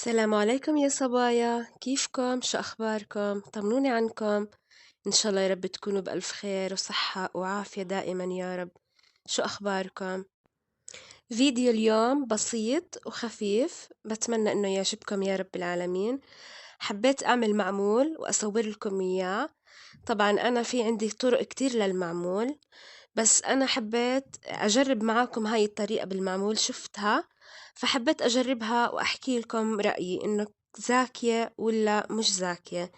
السلام عليكم يا صبايا، كيفكم؟ شو أخباركم؟ طمنوني عنكم. إن شاء الله يا رب تكونوا بألف خير وصحة وعافية دائما يا رب. شو أخباركم؟ فيديو اليوم بسيط وخفيف، بتمنى إنه يعجبكم يا رب العالمين. حبيت أعمل معمول وأصور لكم إياه. طبعا أنا في عندي طرق كتير للمعمول، بس أنا حبيت أجرب معاكم هاي الطريقة بالمعمول، شفتها فحبيت أجربها وأحكي لكم رأيي إنه زاكية ولا مش زاكية.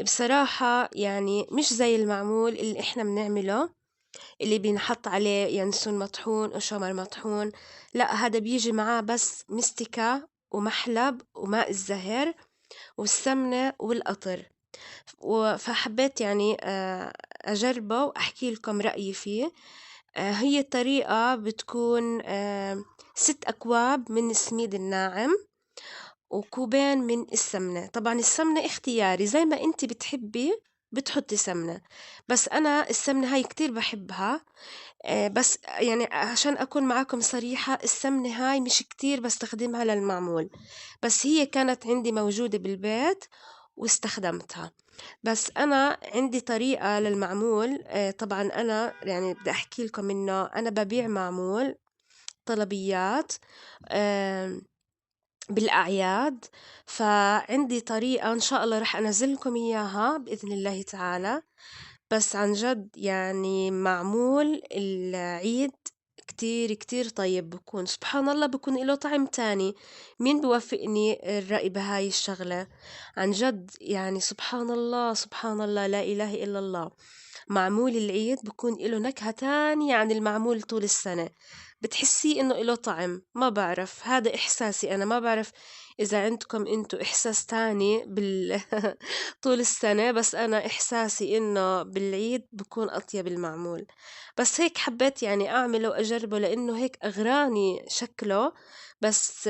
بصراحة يعني مش زي المعمول اللي إحنا بنعمله، اللي بينحط عليه ينسون مطحون وشمر مطحون. لا، هذا بيجي معاه بس مستكة ومحلب وماء الزهر والسمنة والقطر. فحبيت يعني أجربه وأحكي لكم رأيي فيه. هي الطريقة بتكون 6 أكواب من السميد الناعم وكوبين من السمنة. طبعا السمنة اختياري، زي ما انت بتحبي بتحطي سمنة، بس أنا السمنة هاي كتير بحبها. بس يعني عشان أكون معاكم صريحة، السمنة هاي مش كتير بستخدمها للمعمول، بس هي كانت عندي موجودة بالبيت واستخدمتها. بس أنا عندي طريقة للمعمول. طبعا أنا يعني بدي أحكي لكم إنه أنا ببيع معمول طلبيات آم، بالأعياد. فعندي طريقة إن شاء الله رح أنزل لكم إياها بإذن الله تعالى. بس عن جد يعني معمول العيد كتير كتير طيب، بكون سبحان الله بكون له طعم تاني. مين بوافقني الرأي بهاي الشغلة؟ عن جد يعني سبحان الله سبحان الله، لا إله إلا الله. معمول العيد بكون له نكهة تانية عن المعمول طول السنة. بتحسيه إنه له طعم، ما بعرف، هذا إحساسي أنا، ما بعرف إذا عندكم أنتوا إحساس تاني طول السنة، بس أنا إحساسي إنه بالعيد بكون أطيب المعمول. بس هيك حبيت يعني أعمله وأجربه لأنه هيك أغراني شكله. بس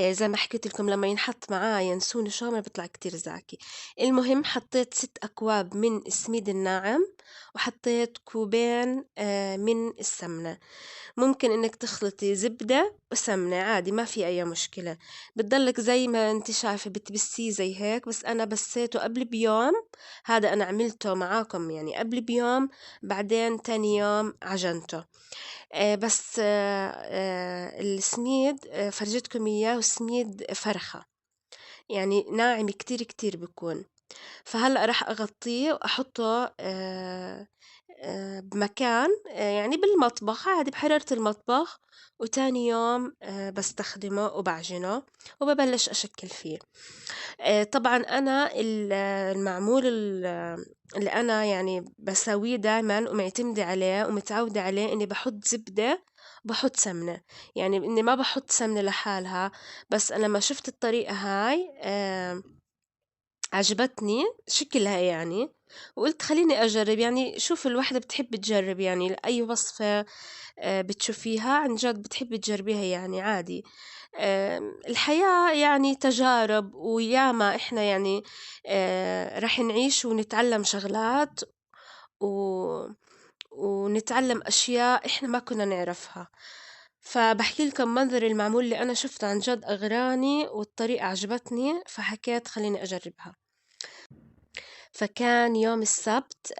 زي ما حكيت لكم لما ينحط معاه ينسون شامر بيطلع كتير زاكي. المهم حطيت 6 أكواب من السميد الناعم، وحطيت كوبين من السمنة. ممكن إنك تخلطي زبدة وسمنة عادي، ما في أي مشكلة. بتضلك زي ما انت شايفة بتبسيه زي هيك، بس أنا بسيته قبل بيوم. هذا أنا عملته معاكم يعني قبل بيوم، بعدين تاني يوم عجنته. بس السميد فرجيتكم إياه، وسميد فرخة يعني ناعم كتير كتير بيكون. فهلأ راح أغطيه وأحطه بمكان يعني بالمطبخ عادي بحرارة المطبخ، وتاني يوم بستخدمه وبعجنه وببلش أشكل فيه. طبعا أنا المعمول اللي أنا يعني بسويه دايما ومعتمدة عليه ومتعودة عليه، إني بحط زبدة وبحط سمنة. يعني إني ما بحط سمنة لحالها. بس أنا لما شفت الطريقة هاي عجبتني شكلها يعني، وقلت خليني أجرب. يعني شوف، الواحدة بتحب تجرب يعني أي وصفة بتشوفيها عن جد بتحبي تجربيها يعني عادي. الحياة يعني تجارب، وياما إحنا يعني رح نعيش ونتعلم شغلات و... ونتعلم أشياء إحنا ما كنا نعرفها. فبحكي لكم منظر المعمول اللي أنا شفته عن جد أغراني والطريقة عجبتني، فحكيت خليني أجربها. فكان يوم السبت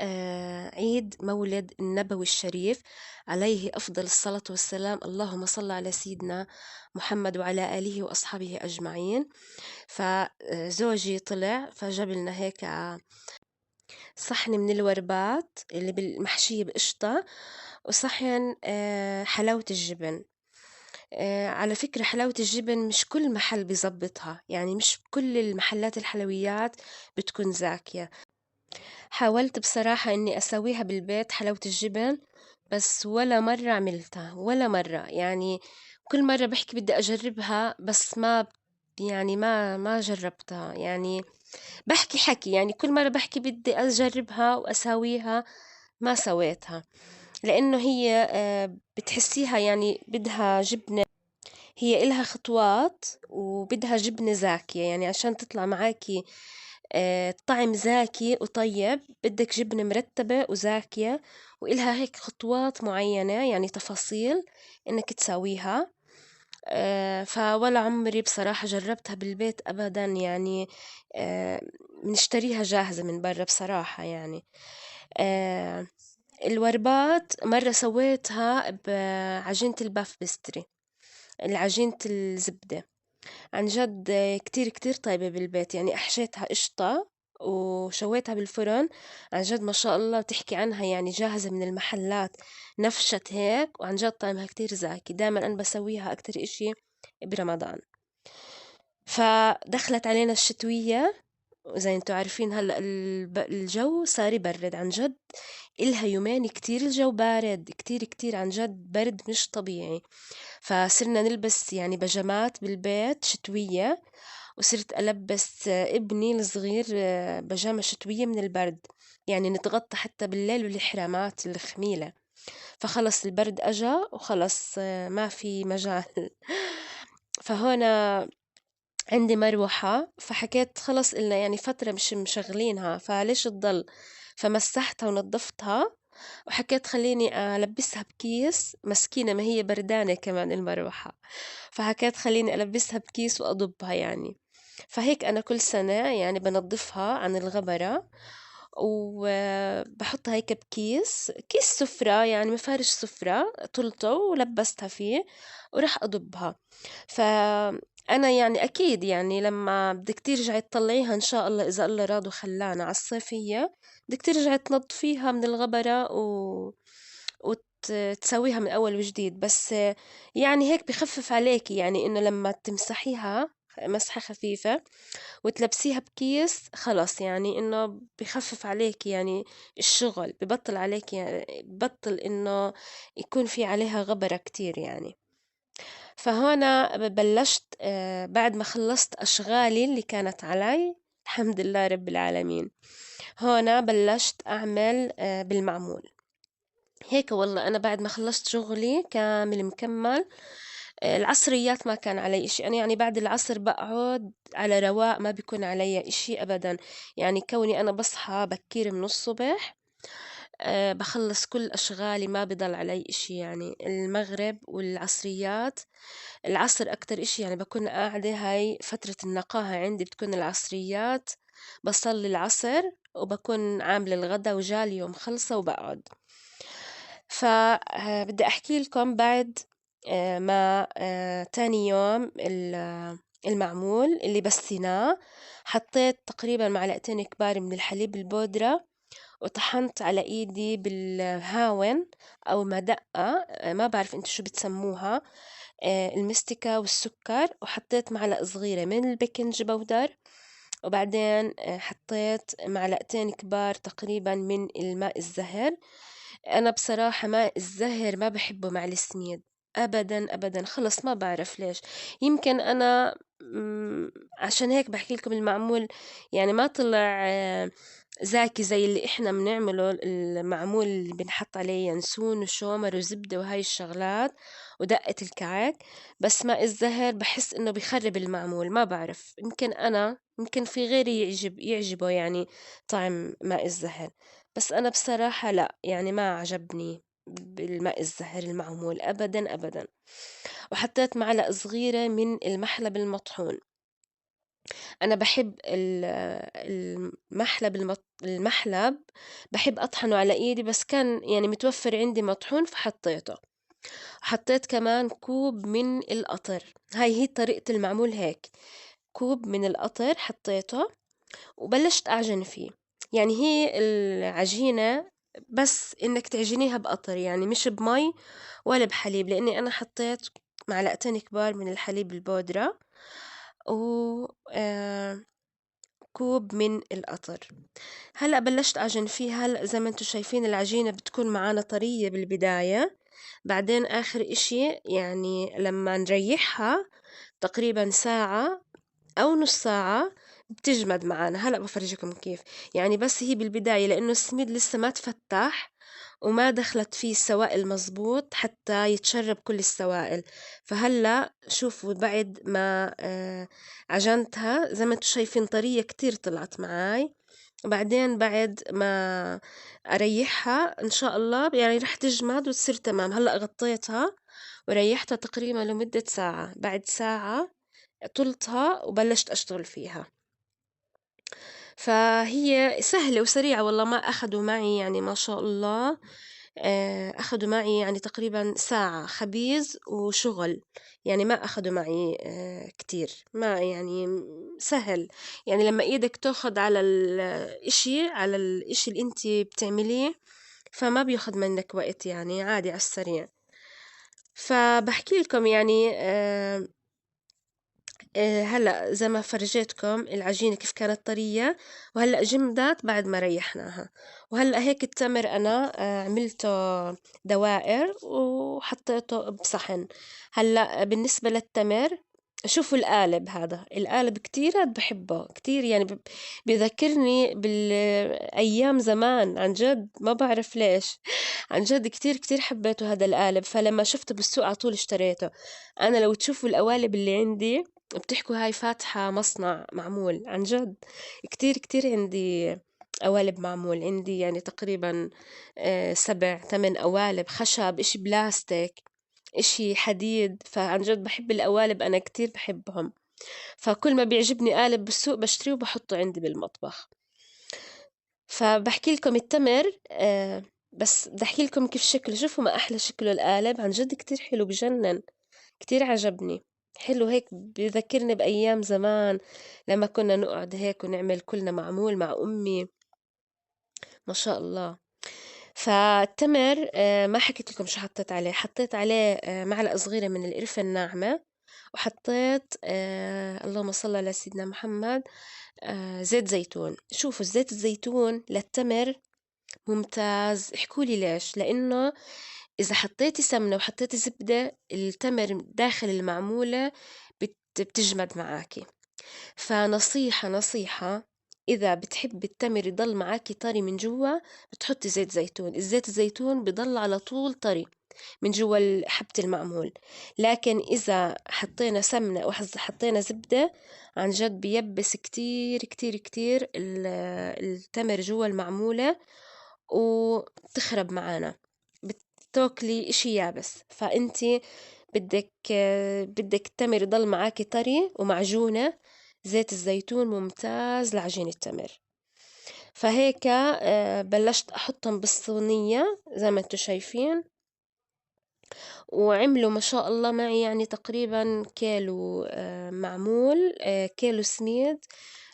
عيد مولد النبوي الشريف، عليه أفضل الصلاة والسلام، اللهم صل على سيدنا محمد وعلى آله وأصحابه أجمعين. فزوجي طلع فجاب لنا هيك صحن من الوربات اللي بالمحشية بقشطة، وصحن حلاوة الجبن. على فكرة حلاوة الجبن مش كل محل بيزبطها، يعني مش كل المحلات الحلويات بتكون زاكية. حاولت بصراحة إني أسويها بالبيت حلاوة الجبن، بس ولا مرة عملتها ولا مرة. يعني كل مرة بحكي بدي أجربها، بس يعني ما جربتها. يعني بحكي حكي، يعني كل مرة بحكي بدي أجربها وأساويها، ما سويتها. لأنه هي بتحسيها يعني بدها جبنة، هي إلها خطوات وبدها جبنة زاكية. يعني عشان تطلع معاكي طعم زاكي وطيب، بدك جبنة مرتبة وزاكية، وإلها هيك خطوات معينة يعني تفاصيل إنك تساويها. فولا عمري بصراحة جربتها بالبيت أبدا يعني. آه، بنشتريها جاهزة من برا بصراحة يعني. آه، الوربات مرة سويتها بعجينة الباف بيستري، العجينة الزبدة. عن جد كتير كتير طيبة بالبيت يعني. أحشيتها قشطة وشويتها بالفرن. عن جد ما شاء الله تحكي عنها يعني جاهزة من المحلات، نفشت هيك. وعن جد طعمها كتير زاكي. دائما أنا بسويها أكتر إشي برمضان. فدخلت علينا الشتوية، وزي انتوا عارفين هلأ الجو صار يبرد عن جد. إلها يومين كتير الجو بارد، كتير كتير عن جد برد مش طبيعي. فصرنا نلبس يعني بيجامات بالبيت شتوية. وصرت ألبس ابني الصغير بيجامة شتوية من البرد، يعني نتغطى حتى بالليل والحرامات الخميلة. فخلص البرد أجا وخلص ما في مجال. فهنا عندي مروحة، فحكيت خلص إلنا يعني فترة مش مشغلينها فليش تضل. فمسحتها ونظفتها وحكيت خليني ألبسها بكيس، مسكينة ما هي بردانة كمان المروحة. فحكيت خليني ألبسها بكيس وأضبها يعني. فهيك أنا كل سنة يعني بنظفها عن الغبرة، وبحطها هيك بكيس، كيس سفرة يعني مفارش سفرة طلته ولبستها فيه وراح أضبها. فأنا يعني أكيد يعني لما بدك ترجعي تطلعيها إن شاء الله إذا الله راد وخلانا على الصيفية، بدك ترجعي تنظفيها من الغبرة وتسويها من أول وجديد. بس يعني هيك بخفف عليكي يعني إنه لما تمسحيها مسحة خفيفة وتلبسيها بكيس خلاص، يعني إنه بخفف عليك يعني الشغل، ببطل عليك يعني ببطل إنه يكون في عليها غبرة كتير يعني. فهنا بلشت بعد ما خلصت أشغالي اللي كانت علي، الحمد لله رب العالمين، هنا بلشت أعمل بالمعمول. هيك والله أنا بعد ما خلصت شغلي كامل مكمل، العصريات ما كان علي إشي. أنا يعني بعد العصر بقعد على رواق، ما بيكون علي إشي أبدا. يعني كوني أنا بصحى بكير من الصبح، بخلص كل أشغالي ما بضل علي إشي يعني. المغرب والعصريات، العصر أكتر إشي يعني بكون قاعدة، هاي فترة النقاهة عندي بتكون العصريات. بصلي العصر وبكون عاملة الغدا وجالي يوم خلصة وبقعد. فبدي أحكي لكم بعد ما تاني يوم المعمول اللي بسيناه، حطيت تقريبا معلقتين كبار من الحليب البودرة، وطحنت على إيدي بالهاون أو مدقة، ما بعرف انتو شو بتسموها، المستكة والسكر. وحطيت معلقة صغيرة من البيكنج بودر، وبعدين حطيت معلقتين كبار تقريبا من الماء الزهر. أنا بصراحة ماء الزهر ما بحبه مع السميد أبدا أبدا، خلص ما بعرف ليش. يمكن أنا عشان هيك بحكي لكم المعمول يعني ما طلع زاكي زي اللي إحنا بنعمله. المعمول اللي بنحط عليه ينسون وشومر وزبدة وهاي الشغلات ودقة الكعك. بس ماء الزهر بحس إنه بيخرب المعمول، ما بعرف، يمكن أنا يمكن في غيري يعجبه يعني طعم ماء الزهر. بس أنا بصراحة لأ، يعني ما عجبني بالماء الزهر المعمول أبدا أبدا. وحطيت معلقة صغيرة من المحلب المطحون. أنا بحب المحلب بحب أطحنه على إيدي، بس كان يعني متوفر عندي مطحون فحطيته. حطيت كمان كوب من القطر، هاي هي طريقة المعمول هيك. كوب من القطر حطيته وبلشت أعجن فيه. يعني هي العجينة بس إنك تعجنيها بقطر، يعني مش بمي ولا بحليب، لأني أنا حطيت معلقتين كبار من الحليب البودرة و كوب من القطر. هلأ بلشت أعجن فيه. هلأ زي ما انتم شايفين العجينة بتكون معانا طرية بالبداية، بعدين آخر إشي يعني لما نريحها تقريبا ساعة أو نص ساعة بتجمد معانا. هلأ بفرجيكم كيف يعني. بس هي بالبداية لأنه السميد لسه ما تفتح وما دخلت فيه السوائل مزبوط حتى يتشرب كل السوائل. فهلأ شوفوا بعد ما عجنتها زي ما انتم شايفين طرية كتير طلعت معاي. وبعدين بعد ما أريحها إن شاء الله يعني رح تجمد وتصير تمام. هلأ غطيتها وريحتها تقريبا لمدة ساعة. بعد ساعة طلتها وبلشت أشتغل فيها. فهي سهلة وسريعة والله، ما أخدوا معي يعني ما شاء الله، أخدوا معي يعني تقريبا ساعة خبيز وشغل، يعني ما أخدوا معي كتير، ما يعني سهل. يعني لما إيدك تاخد على على الإشي اللي أنت بتعمليه، فما بياخد منك وقت، يعني عادي على السريع. فبحكي لكم يعني هلأ زي ما فرجيتكم العجينة كيف كانت طرية، وهلأ جمدت بعد ما ريحناها. وهلأ هيك التمر أنا عملته دوائر وحطيته بصحن. هلأ بالنسبة للتمر، شوفوا القالب، هذا القالب كتير بحبه كتير، يعني بذكرني بالأيام زمان، عن جد ما بعرف ليش. عن جد كتير كتير حبيته هذا القالب، فلما شفته بالسوق على طول اشتريته. أنا لو تشوفوا القوالب اللي عندي بتحكوا هاي فاتحة مصنع معمول، عن جد كتير كتير عندي قوالب معمول. عندي يعني تقريبا 7 8 قوالب، خشب، إشي بلاستيك، إشي حديد. فعن جد بحب القوالب، أنا كتير بحبهم. فكل ما بيعجبني قالب بالسوق بشتريه وبحطه عندي بالمطبخ. فبحكي لكم التمر بس بدي أحكي لكم كيف شكله. شوفوا ما أحلى شكله القالب، عن جد كتير حلو، بجنن، كتير عجبني. حلو هيك، بذكرني بأيام زمان لما كنا نقعد هيك ونعمل كلنا معمول مع أمي، ما شاء الله. فالتمر ما حكيت لكم شو حطيت عليه. حطيت عليه معلقة صغيرة من القرفة الناعمة، وحطيت اللهم صل على سيدنا محمد زيت زيتون. شوفوا زيت الزيتون للتمر ممتاز. احكولي ليش؟ لأنه إذا حطيتي سمنة وحطيتي زبدة، التمر داخل المعمولة بتجمد معاكي. فنصيحة نصيحة، إذا بتحبي التمر يضل معاكي طري من جوا، بتحطي زيت زيتون. الزيت الزيتون بضل على طول طري من جوا حبة المعمول. لكن إذا حطينا سمنة أو حطينا زبدة، عن جد بيبس كتير كتير كتير التمر جوا المعمولة وتخرب معانا، بتاكلي إشي يابس. فأنتي بدك التمر يضل معاكي طري ومعجونة. زيت الزيتون ممتاز لعجين التمر. فهيك بلشت أحطهم بالصينية زي ما انتوا شايفين، وعملوا ما شاء الله معي يعني تقريبا كيلو معمول، كيلو سميد.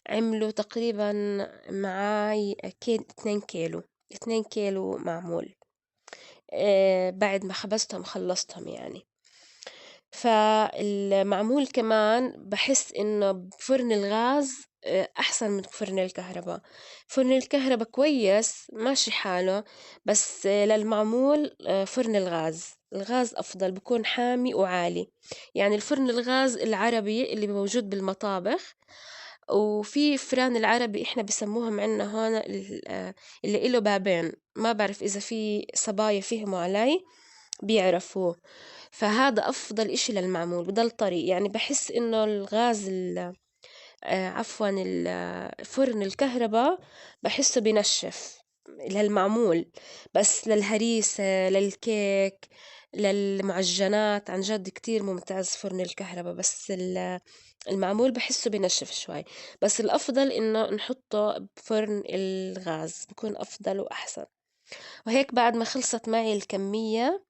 عملوا تقريبا معاي 2 كيلو، 2 كيلو معمول بعد ما خبزتهم خلصتهم يعني. فالمعمول كمان بحس إنه بفرن الغاز أحسن من فرن الكهرباء. فرن الكهرباء كويس ماشي حاله، بس للمعمول فرن الغاز أفضل، بكون حامي وعالي. يعني الفرن الغاز العربي اللي موجود بالمطابخ، وفي فران العربي إحنا بسموهم عنا هون اللي إله بابين، ما بعرف إذا في صبايا فهموا علي بيعرفوه. فهذا أفضل إشي للمعمول، بضل طري. يعني بحس إنه الغاز عفوا فرن الكهرباء بحسه بنشف للمعمول. بس للهريسة، للكيك، للمعجنات، عن جد كتير ممتاز فرن الكهرباء. بس المعمول بحسه بنشف شوي. بس الأفضل إنه نحطه بفرن الغاز، بكون أفضل وأحسن. وهيك بعد ما خلصت معي الكمية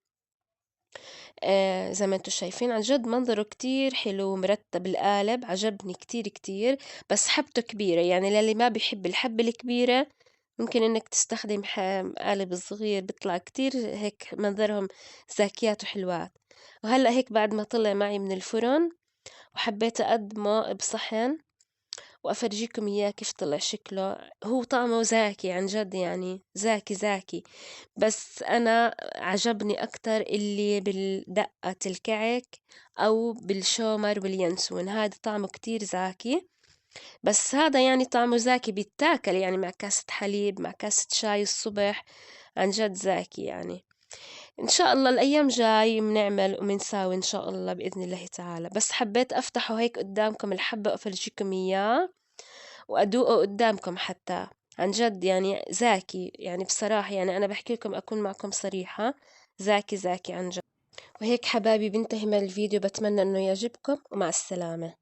زي ما انتوا شايفين، عن جد منظره كتير حلو مرتب. القالب عجبني كتير كتير، بس حبته كبيرة. يعني للي ما بيحب الحبة الكبيرة، ممكن انك تستخدم قالب صغير، بيطلع كتير هيك منظرهم زاكيات وحلوات. وهلأ هيك بعد ما طلع معي من الفرن، وحبيت أقدمه بصحن وأفرجيكم إياه كيف طلع شكله. هو طعمه زاكي عن جد، يعني زاكي زاكي. بس أنا عجبني أكتر اللي بالدقة الكعك أو بالشومر واليانسون، هذا طعمه كتير زاكي. بس هذا يعني طعمه زاكي بيتاكل، يعني مع كاسة حليب، مع كاسة شاي الصبح، عن جد زاكي يعني. إن شاء الله الأيام جاي بنعمل وبنساوي إن شاء الله بإذن الله تعالى. بس حبيت أفتحه هيك قدامكم الحبة وأفرجيكم إياه وأدوقه قدامكم حتى. عن جد يعني زاكي، يعني بصراحة، يعني أنا بحكي لكم أكون معكم صريحة، زاكي زاكي عن جد. وهيك حبايبي بنتهي من الفيديو، بتمنى إنه يعجبكم ومع السلامة.